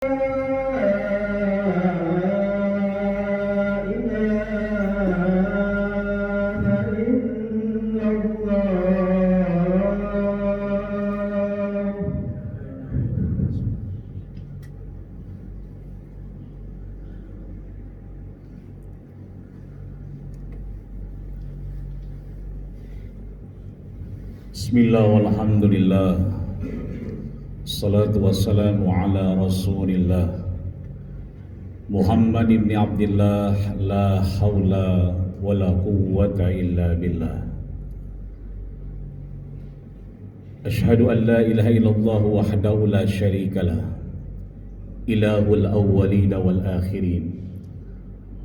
Bismillah walhamdulillah. Salatu wassalamu ala rasulillah Muhammad ibn Abdullah. La hawla wa la quwwata illa billah. Ashhadu an la ilaha illallah wahdahu la syarika lah, ilahul awwalin wal akhirin.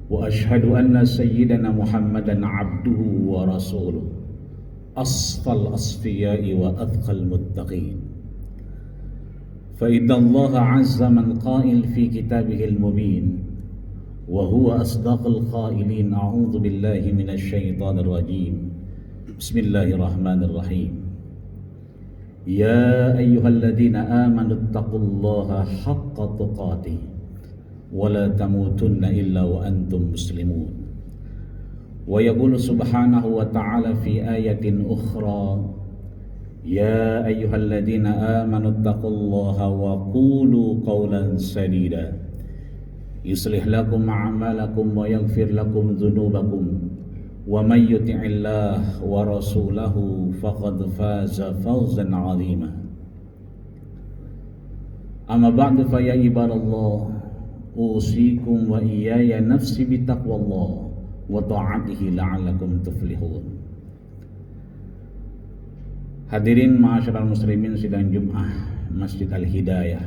Wa ashhadu anna sayyidana Muhammadan abduhu wa rasuluh, asfal asfiyai wa athqal muttaqin. Fa inna Allah azza man qail fi kitabihil mubin wa huwa asdaqul qailin. A'udzu billahi minasy syaithanir rajim. Bismillahirrahmanirrahim. Ya ayyuhalladzina amanu taqullaha haqqa tuqatih wa la tamutunna illa wa antum muslimun. Wa yaqulu subhanahu wa ta'ala fi ayatin ukhra, ya ayyuhalladzina amanu taqullaha wa qulu qawlan sadida yuslih lakum a'malakum wa yaghfir lakum dhunubakum wa may yuti'illah wa rasulahu faqad faza fawzan 'azima. Amma ba'du fa ya ibadallah, usikum wa iyaya nafsi bitaqwallah wa ta'atihi la'allakum tuflihun. Hadirin ma'asyiral muslimin sidang Jum'ah Masjid Al-Hidayah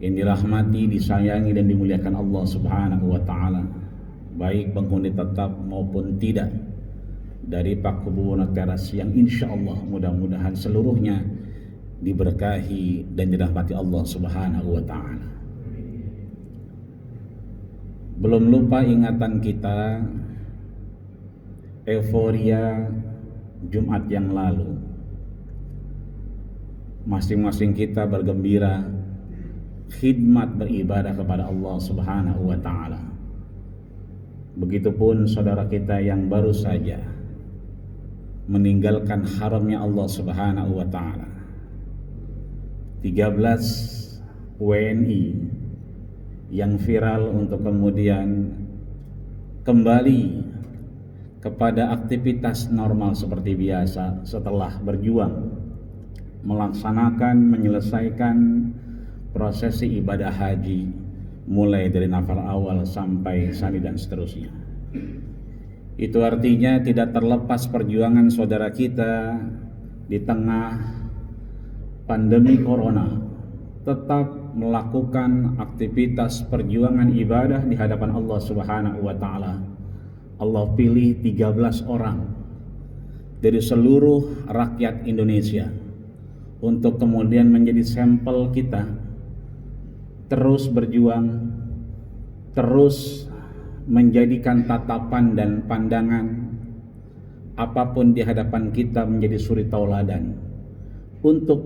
yang dirahmati, disayangi dan dimuliakan Allah Subhanahu wa taala, baik penghuni tetap maupun tidak dari Pakubuwono Teras yang insyaallah mudah-mudahan seluruhnya diberkahi dan dirahmati Allah Subhanahu wa taala. Belum lupa ingatan kita euforia Jumat yang lalu. Masing-masing kita bergembira khidmat beribadah kepada Allah Subhanahu wa taala. Begitupun saudara kita yang baru saja meninggalkan haramnya Allah Subhanahu wa taala. 13 WNI yang viral untuk kemudian kembali kepada aktivitas normal seperti biasa setelah berjuang menyelesaikan prosesi ibadah haji mulai dari nafar awal sampai sani dan seterusnya. Itu artinya tidak terlepas perjuangan saudara kita di tengah pandemi corona tetap melakukan aktivitas perjuangan ibadah di hadapan Allah Subhanahu wa taala. Allah pilih 13 orang dari seluruh rakyat Indonesia untuk kemudian menjadi sampel kita terus berjuang, terus menjadikan tatapan dan pandangan apapun di hadapan kita menjadi suri tauladan untuk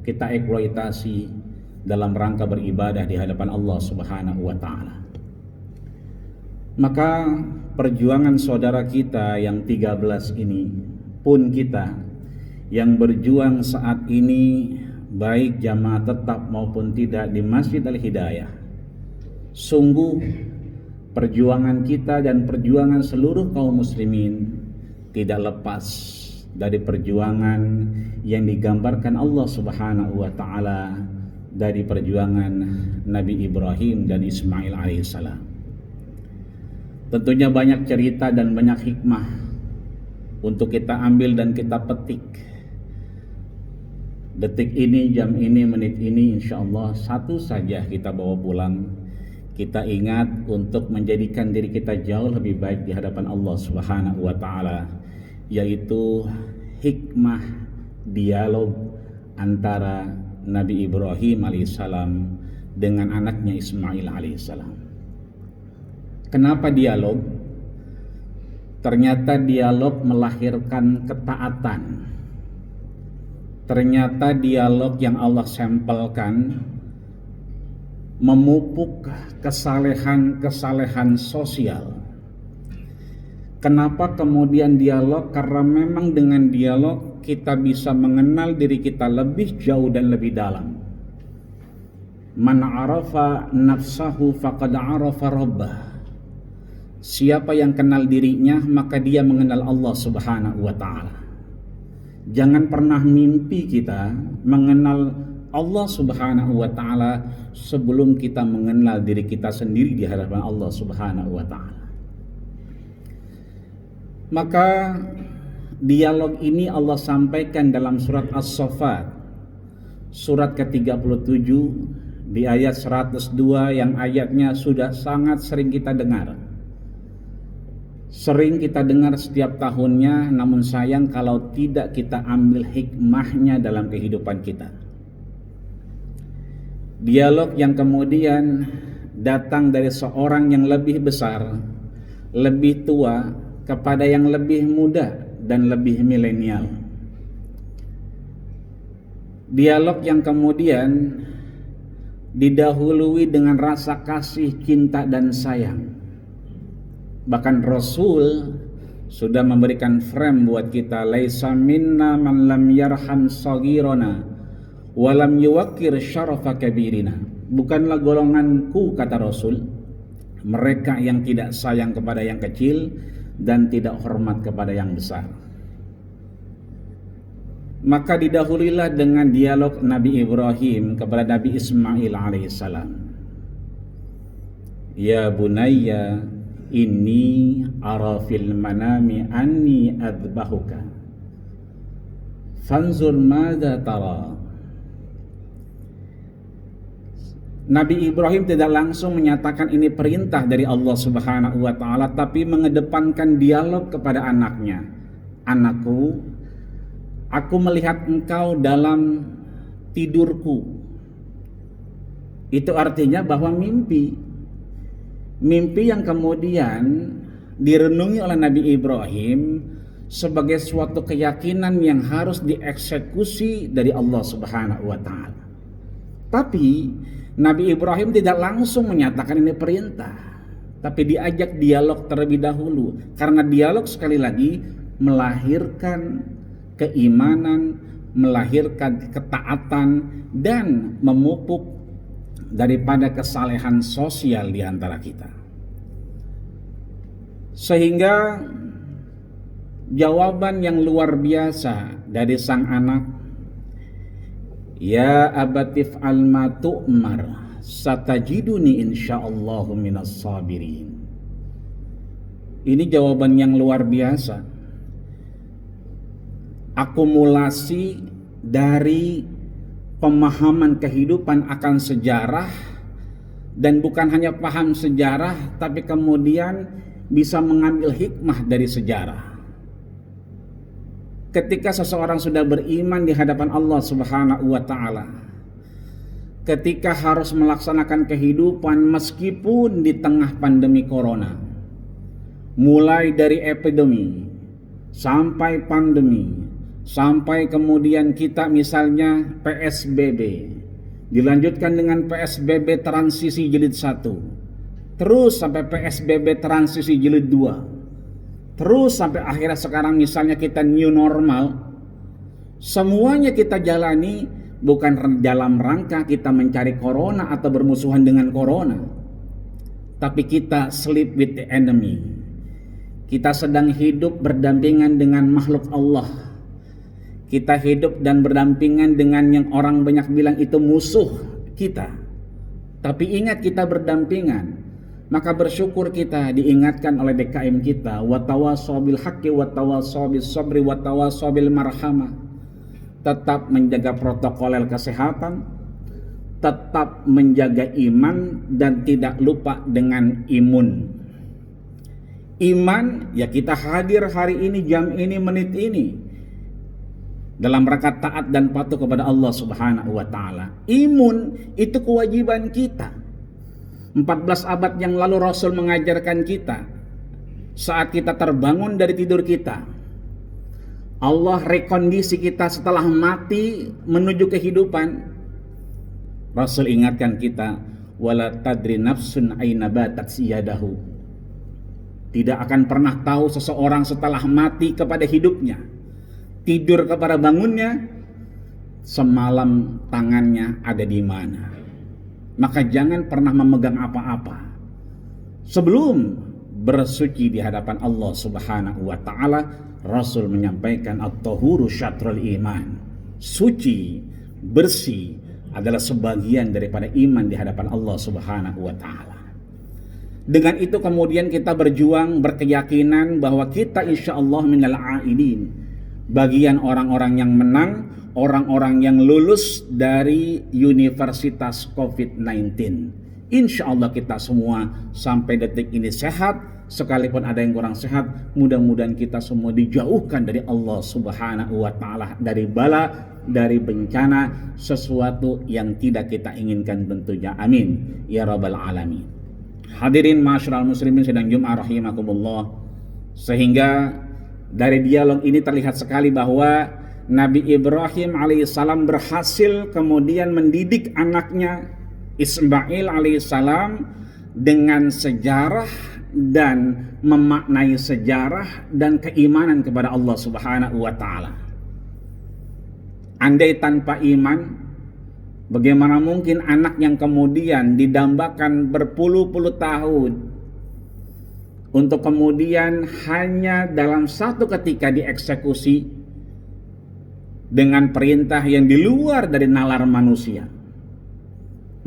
kita eksploitasi dalam rangka beribadah di hadapan Allah Subhanahu wa taala. Maka perjuangan saudara kita yang 13 ini pun kita yang berjuang saat ini, baik jamaah tetap maupun tidak di Masjid Al-Hidayah, sungguh perjuangan kita dan perjuangan seluruh kaum muslimin tidak lepas dari perjuangan yang digambarkan Allah Subhanahu wa taala dari perjuangan Nabi Ibrahim dan Ismail alaihissalam. Tentunya banyak cerita dan banyak hikmah untuk kita ambil dan kita petik. Detik ini, jam ini, menit ini, insya Allah satu saja kita bawa pulang. Kita ingat untuk menjadikan diri kita jauh lebih baik di hadapan Allah Subhanahu wa taala, yaitu hikmah dialog antara Nabi Ibrahim alaihissalam dengan anaknya Ismail alaihissalam. Kenapa dialog? Ternyata dialog melahirkan ketaatan. Ternyata dialog yang Allah sampelkan memupuk kesalehan-kesalehan sosial. Kenapa kemudian dialog? Karena memang dengan dialog kita bisa mengenal diri kita lebih jauh dan lebih dalam. Man arafa nafsahu faqad arafa rabbah. Siapa yang kenal dirinya maka dia mengenal Allah Subhanahu wa taala. Jangan pernah mimpi kita mengenal Allah Subhanahu wa taala sebelum kita mengenal diri kita sendiri di hadapan Allah Subhanahu wa taala. Maka dialog ini Allah sampaikan dalam surat As-Saffat, surat ke-37 di ayat 102 yang ayatnya sudah sangat sering kita dengar. Sering kita dengar setiap tahunnya, namun sayang kalau tidak kita ambil hikmahnya dalam kehidupan kita. Dialog yang kemudian datang dari seorang yang lebih besar, lebih tua, kepada yang lebih muda dan lebih milenial. Dialog yang kemudian didahului dengan rasa kasih, cinta dan sayang. Bahkan Rasul sudah memberikan frame buat kita, laisa minna man lam yarham saghirana wa lam yuwaqqir syarafa kabirina. Bukanlah golonganku, kata Rasul, mereka yang tidak sayang kepada yang kecil dan tidak hormat kepada yang besar. Maka didahulilah dengan dialog Nabi Ibrahim kepada Nabi Ismail alaihissalam. Ya bunayya inni ara fil manami anni adbahuka fanzur madza tara. Nabi Ibrahim tidak langsung menyatakan ini perintah dari Allah Subhanahu wa taala, tapi mengedepankan dialog kepada anaknya. Anakku, aku melihat engkau dalam tidurku. Itu artinya bahwa mimpi yang kemudian direnungi oleh Nabi Ibrahim sebagai suatu keyakinan yang harus dieksekusi dari Allah Subhanahu wa taala. Tapi Nabi Ibrahim tidak langsung menyatakan ini perintah, tapi diajak dialog terlebih dahulu. Karena dialog sekali lagi melahirkan keimanan, melahirkan ketaatan, dan memupuk daripada kesalehan sosial di antara kita. Sehingga jawaban yang luar biasa dari sang anak, ya abatif alma tu'mar satajiduni insyaallahu minas sabirin. Ini jawaban yang luar biasa. Akumulasi dari pemahaman kehidupan akan sejarah, dan bukan hanya paham sejarah tapi kemudian bisa mengambil hikmah dari sejarah. Ketika seseorang sudah beriman di hadapan Allah Subhanahu wa taala, ketika harus melaksanakan kehidupan meskipun di tengah pandemi corona, mulai dari epidemi sampai pandemi, sampai kemudian kita misalnya PSBB, dilanjutkan dengan PSBB transisi jilid 1, terus sampai PSBB transisi jilid 2, terus sampai akhirnya sekarang misalnya kita new normal. Semuanya kita jalani bukan dalam rangka kita mencari corona atau bermusuhan dengan corona, tapi kita sleep with the enemy. Kita sedang hidup berdampingan dengan makhluk Allah. Kita hidup dan berdampingan dengan yang orang banyak bilang itu musuh kita, tapi ingat kita berdampingan. Maka bersyukur kita diingatkan oleh DKM kita, watawassaw bil haqqi watawassaw bis sabri watawassaw bil marhamah. Tetap menjaga protokol kesehatan, tetap menjaga iman, dan tidak lupa dengan imun. Iman ya kita hadir hari ini, jam ini, menit ini dalam rangka taat dan patuh kepada Allah Subhanahu wa taala. Imun itu kewajiban kita. 14 abad yang lalu Rasul mengajarkan kita, saat kita terbangun dari tidur kita, Allah rekondisi kita setelah mati menuju kehidupan. Rasul ingatkan kita, wala tadri nafsun aina batat siyadahu. Tidak akan pernah tahu seseorang setelah mati kepada hidupnya, tidur kepada bangunnya, semalam tangannya ada di mana. Maka jangan pernah memegang apa-apa sebelum bersuci di hadapan Allah Subhanahu wa taala. Rasul menyampaikan at-tahuru syatrul iman. Suci, bersih adalah sebagian daripada iman di hadapan Allah Subhanahu wa taala. Dengan itu kemudian kita berjuang, berkeyakinan bahwa kita insya Allah minal aidin, bagian orang-orang yang menang, orang-orang yang lulus dari Universitas COVID-19. Insya Allah kita semua sampai detik ini sehat. Sekalipun ada yang kurang sehat, mudah-mudahan kita semua dijauhkan dari Allah Subhanahu wa taala, dari bala, dari bencana, sesuatu yang tidak kita inginkan tentunya. Amin ya rabbal alamin. Hadirin ma'asyiral muslimin sedang Jum'ah rahimakumullah. Sehingga dari dialog ini terlihat sekali bahwa Nabi Ibrahim alaihissalam berhasil kemudian mendidik anaknya Ismail alaihissalam dengan sejarah dan memaknai sejarah dan keimanan kepada Allah Subhanahu wa taala. Andai tanpa iman, bagaimana mungkin anak yang kemudian didambakan berpuluh-puluh tahun untuk kemudian hanya dalam satu ketika dieksekusi dengan perintah yang di luar dari nalar manusia.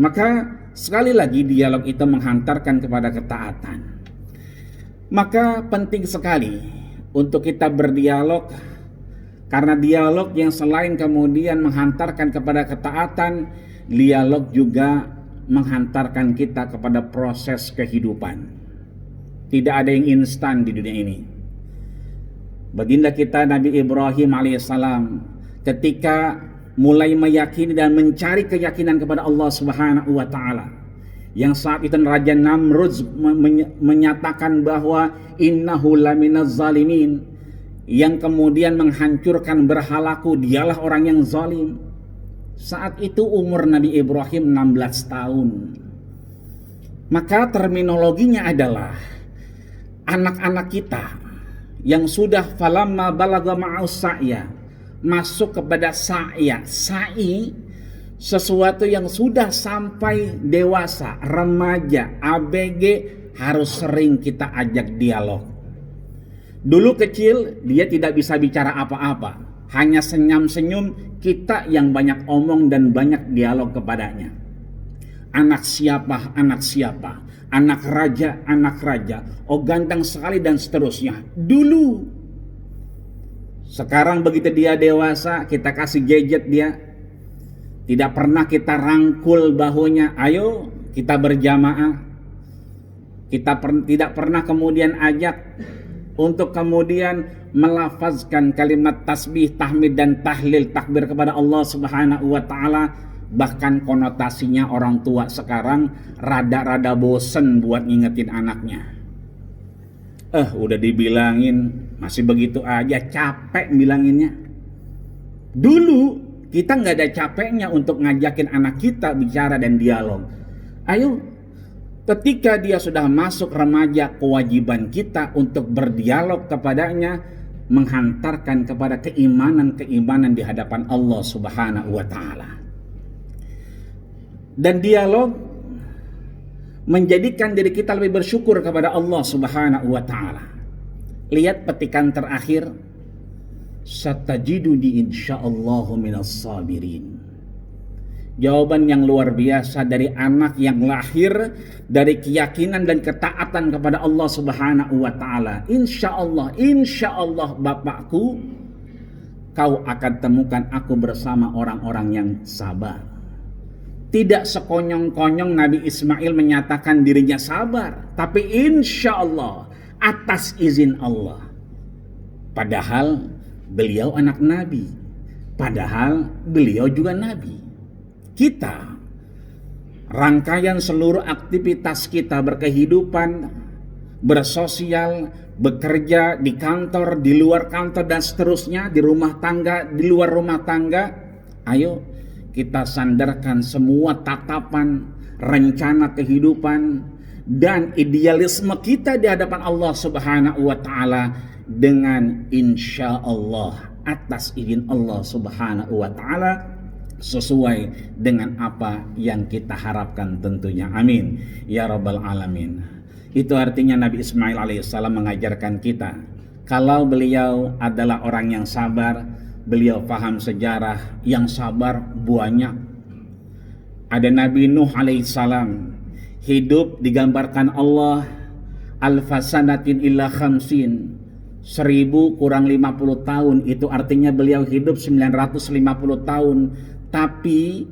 Maka sekali lagi dialog itu menghantarkan kepada ketaatan. Maka penting sekali untuk kita berdialog, karena dialog yang selain kemudian menghantarkan kepada ketaatan, dialog juga menghantarkan kita kepada proses kehidupan. Tidak ada yang instan di dunia ini. Baginda kita Nabi Ibrahim alaihissalam ketika mulai meyakini dan mencari keyakinan kepada Allah Subhanahu wa taala, yang saat itu Raja Namrud menyatakan bahwa innahu laminaz zalimin, yang kemudian menghancurkan berhalaku, dialah orang yang zalim. Saat itu umur Nabi Ibrahim 16 tahun. Maka terminologinya adalah anak-anak kita yang sudah falamma balagha ma'us sa'ya, masuk kepada sa'ya. Sa'i sesuatu yang sudah sampai dewasa, remaja, ABG, harus sering kita ajak dialog. Dulu kecil dia tidak bisa bicara apa-apa, hanya senyum-senyum, kita yang banyak omong dan banyak dialog kepadanya. Anak siapa, anak siapa, anak raja, oh ganteng sekali dan seterusnya. Dulu. Sekarang begitu dia dewasa, kita kasih gadget dia, tidak pernah kita rangkul bahunya, ayo kita berjamaah. Kita tidak pernah kemudian ajak untuk kemudian melafazkan kalimat tasbih, tahmid dan tahlil, takbir kepada Allah Subhanahu wa taala. Bahkan konotasinya orang tua sekarang rada-rada bosen buat ngingetin anaknya. Udah dibilangin masih begitu aja, capek bilanginnya. Dulu kita nggak ada capeknya untuk ngajakin anak kita bicara dan dialog. Ayo, ketika dia sudah masuk remaja, kewajiban kita untuk berdialog kepadanya, menghantarkan kepada keimanan di hadapan Allah Subhanahu wa taala. Dan dialog menjadikan diri kita lebih bersyukur kepada Allah Subhanahu wa taala. Lihat petikan terakhir, satajiduni insyaallahu minas sabirin. Jawaban yang luar biasa dari anak yang lahir dari keyakinan dan ketaatan kepada Allah Subhanahu wa taala. Insya Allah Bapakku, kau akan temukan aku bersama orang-orang yang sabar. Tidak sekonyong-konyong Nabi Ismail menyatakan dirinya sabar, tapi insya Allah atas izin Allah. Padahal beliau anak Nabi, padahal beliau juga Nabi. Kita, rangkaian seluruh aktivitas kita berkehidupan, bersosial, bekerja di kantor, di luar kantor dan seterusnya, di rumah tangga, di luar rumah tangga, ayo kita sandarkan semua tatapan, rencana kehidupan, dan idealisme kita di hadapan Allah Subhanahu wa Ta'ala dengan insya Allah, atas izin Allah Subhanahu wa Ta'ala, sesuai dengan apa yang kita harapkan tentunya. Amin ya rabbal alamin. Itu artinya Nabi Ismail alaihissalam mengajarkan kita, kalau beliau adalah orang yang sabar, beliau paham sejarah, yang sabar banyak. Ada Nabi Nuh alaihissalam, hidup digambarkan Allah alfasanatin illa khamsin, 1000 kurang 50 tahun, itu artinya beliau hidup 950 tahun. Tapi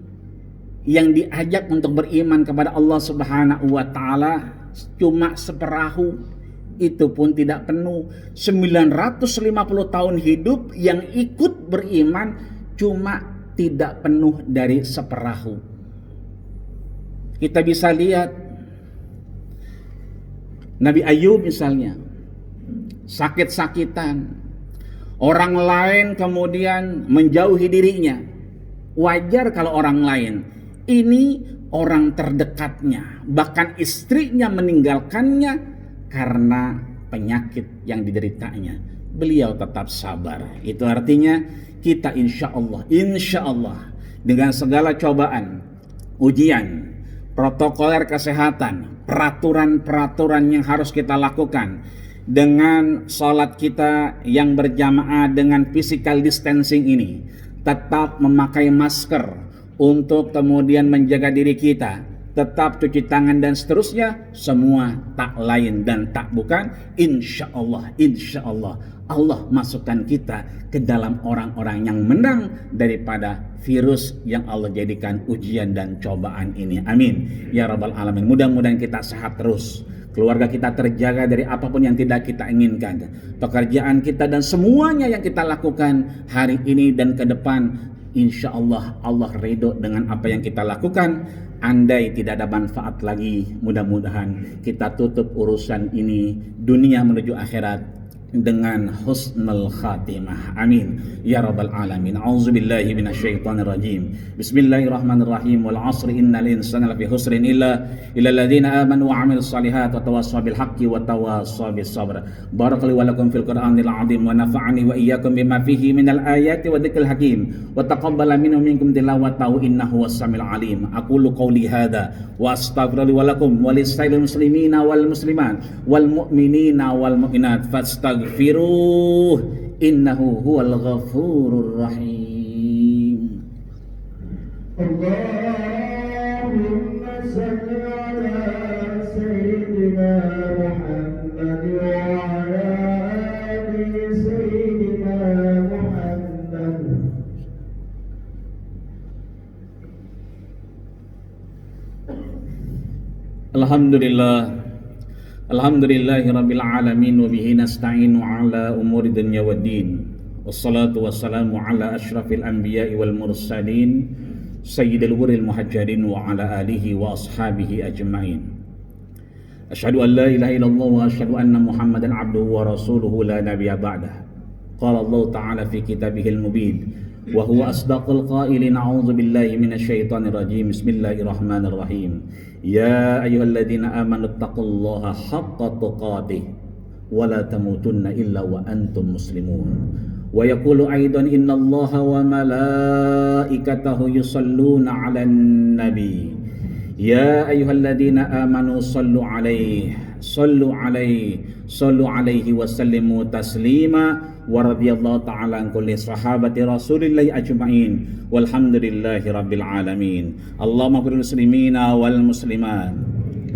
yang diajak untuk beriman kepada Allah Subhanahu wa Ta'ala cuma seperahu, itu pun tidak penuh. 950 tahun hidup, yang ikut beriman cuma tidak penuh dari seperahu. Kita bisa lihat Nabi Ayub misalnya, sakit-sakitan, orang lain kemudian menjauhi dirinya. Wajar kalau orang lain, ini orang terdekatnya, bahkan istrinya meninggalkannya karena penyakit yang dideritanya. Beliau tetap sabar. Itu artinya kita insya Allah dengan segala cobaan, ujian, protokoler kesehatan, peraturan-peraturan yang harus kita lakukan, dengan sholat kita yang berjamaah dengan physical distancing ini, tetap memakai masker untuk kemudian menjaga diri kita, tetap cuci tangan dan seterusnya, semua tak lain dan tak bukan insya Allah Allah masukkan kita ke dalam orang-orang yang menang daripada virus yang Allah jadikan ujian dan cobaan ini. Amin ya rabbal alamin. Mudah-mudahan kita sehat terus, keluarga kita terjaga dari apapun yang tidak kita inginkan, pekerjaan kita dan semuanya yang kita lakukan hari ini dan ke depan, insya Allah Allah ridho dengan apa yang kita lakukan. Andai tidak ada manfaat lagi, mudah-mudahan kita tutup urusan ini dunia menuju akhirat dengan husnul khatimah. Amin ya rabbal alamin. A'udzubillahi minasyaitonir rajim. Bismillahirrahmanirrahim. Wal 'asri innal insana lafi khusrin illa alladziina aamanu wa 'amilus shalihaati wa tawassaw bil haqqi wa tawassaw bis sabr. Barakallahu wa lakum fil Qur'anil 'azim wa nafa'ani wa iyyakum bima fihi minal ayati wa dzikril hakim wa taqabbala minkum tilawatahu innahu was-sami'ul 'alim. Aqulu qawli hadza wa astaghfiru wa lakum wa lisa'iril muslimina wal muslimat wal mu'minina wal mu'minat fastaghfiruh innahu huwal ghafurur rahim. Allahumma salli ala sayyidina Muhammad wa ala ali sayyidina Muhammad. Alhamdulillahi rabbil alamin wa bihi nasta'inu ala umuri dunya waddin. Wassalatu wassalamu ala asyrafil anbiya'i wal mursalin sayyidil wuril muhajjalin wa ala alihi wa ashabihi ajma'in. Asyhadu an la ilaha illallah wa asyhadu anna Muhammadan abduhu wa rasuluhu la nabiyya ba'dah. Qala Allah ta'ala fi kitabihil mubin wa huwa asdaqul qailin. A'udzu billahi minasyaitonir rajim. Bismillahirrahmanirrahim. Ya ayyuhalladzina amanu taqullaha haqqa tuqatih wa la tamutunna illa wa antum muslimun. Wa yaqulu aidan innallaha wa malaikatahu yusalluna 'alan nabi. Ya ayyuhalladzina amanu sallu 'alaihi wa sallimu taslima. Wa radhiyallahu ta'ala an kulli sahabati rasulillahi ajma'in walhamdulillahi rabbil alamin. Allahumma ighfir lil muslimina wal muslimat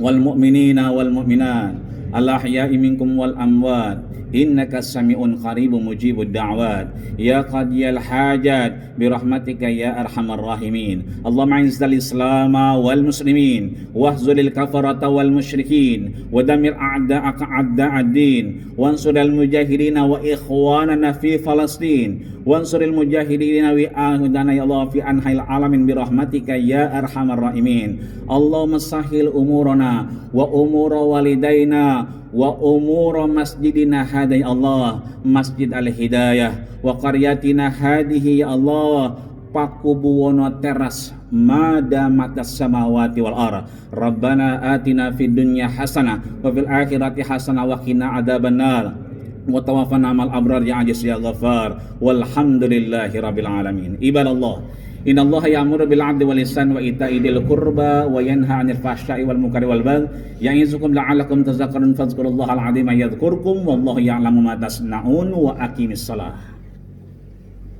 wal mu'minina wal mu'minat al ahya'i minkum wal amwat innaka sami'un qaribun mujibud da'wat ya qadiyal hajat birahmatika ya arhamar rahimin. Allahumma izzil islam wal muslimin wahzulil kafarata wal musyrikin wa damir a'da'aka a'da'ad din wansuril mujahidin wa ikhwanana fi Falastin wansuril mujahidin wa ahdana ya Allah fi anhil alamin birahmatika ya arhamar rahimin. Allahumma sahhil umurana wa umura walidaina wa umura masjidina hadai Allah Masjid Al-Hidayah wa qaryatina hadihi ya Allah Pakubuwono Teras ma damatas samawati wal ardh. Rabbana atina fid dunya hasanah wa fil akhirati hasanah wa qina adzabannar. Wa tawaffana mal abrar ya aziz ya ghaffar. Walhamdulillahi rabbil alamin. Ibadallah, innallaha ya'muru bil 'adli wal ihsani wa ita'i dzil qurba wa yanha 'anil fahsya'i wal munkari wal baghi ya'izukum la'allakum tadhakkarun. Fadhkurullahal 'azima yadhkurkum wallahu ya'lamu ma tasna'un wa aqimis shalah.